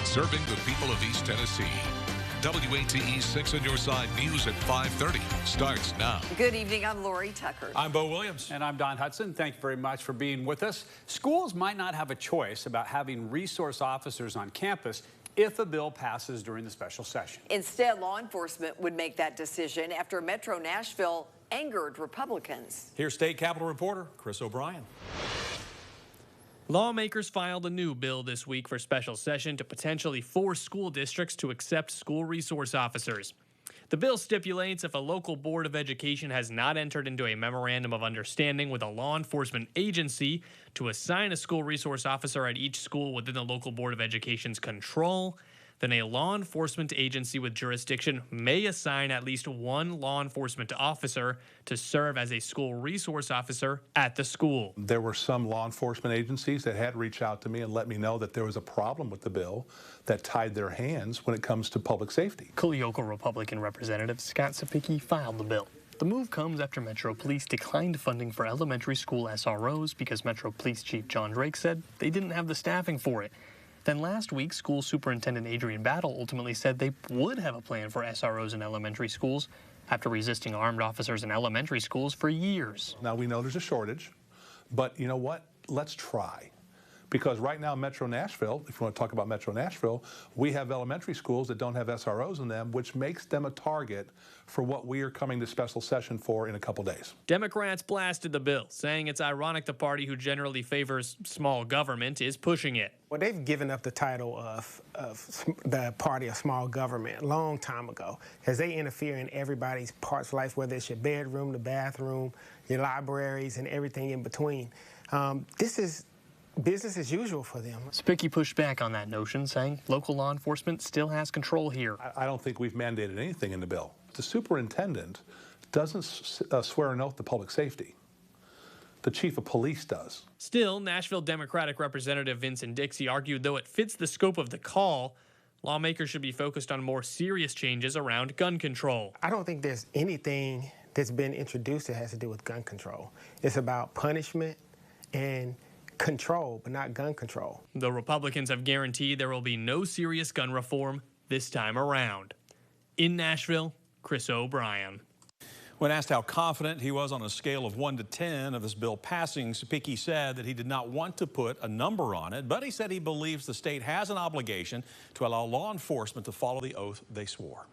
serving the people of East Tennessee. WATE 6 on your side news at 5:30 starts now. Good evening. I'm Lori Tucker. I'm Bo Williams. And I'm Don Hudson. Thank you very much for being with us. Schools might not have a choice about having resource officers on campus if a bill passes during the special session. Instead, law enforcement would make that decision after Metro Nashville angered Republicans. Here's State Capitol reporter Chris O'Brien. Lawmakers filed a new bill this week for special session to potentially force school districts to accept school resource officers. The bill stipulates if a local board of education has not entered into a memorandum of understanding with a law enforcement agency to assign a school resource officer at each school within the local board of education's control, then a law enforcement agency with jurisdiction may assign at least one law enforcement officer to serve as a school resource officer at the school. There were some law enforcement agencies that had reached out to me and let me know that there was a problem with the bill that tied their hands when it comes to public safety. Keokuk Republican Representative Scott Sapicki filed the bill. The move comes after Metro Police declined funding for elementary school SROs because Metro Police Chief John Drake said they didn't have the staffing for it. Then last week, School Superintendent Adrian Battle ultimately said they would have a plan for SROs in elementary schools after resisting armed officers in elementary schools for years. Now, we know there's a shortage, but you know what? Let's try. Because right now, Metro Nashville, if you want to talk about Metro Nashville, we have elementary schools that don't have SROs in them, which makes them a target for what we are coming to special session for in a couple days. Democrats blasted the bill, saying it's ironic the party who generally favors small government is pushing it. Well, they've given up the title of the party of small government a long time ago, because they interfere in everybody's parts of life, whether it's your bedroom, the bathroom, your libraries, and everything in between. This is business as usual for them. Sapicki pushed back on that notion, saying local law enforcement still has control here. I don't think we've mandated anything in the bill. The superintendent doesn't swear an oath to public safety. The chief of police does. Still, Nashville Democratic Representative Vincent Dixie argued though it fits the scope of the call, lawmakers should be focused on more serious changes around gun control. I don't think there's anything that's been introduced that has to do with gun control. It's about punishment and control, but not gun control. The Republicans have guaranteed there will be no serious gun reform this time around. In Nashville, Chris O'Brien. When asked how confident he was on a scale of 1 to 10 of this bill passing, Sapicki said that he did not want to put a number on it, but he said he believes the state has an obligation to allow law enforcement to follow the oath they swore.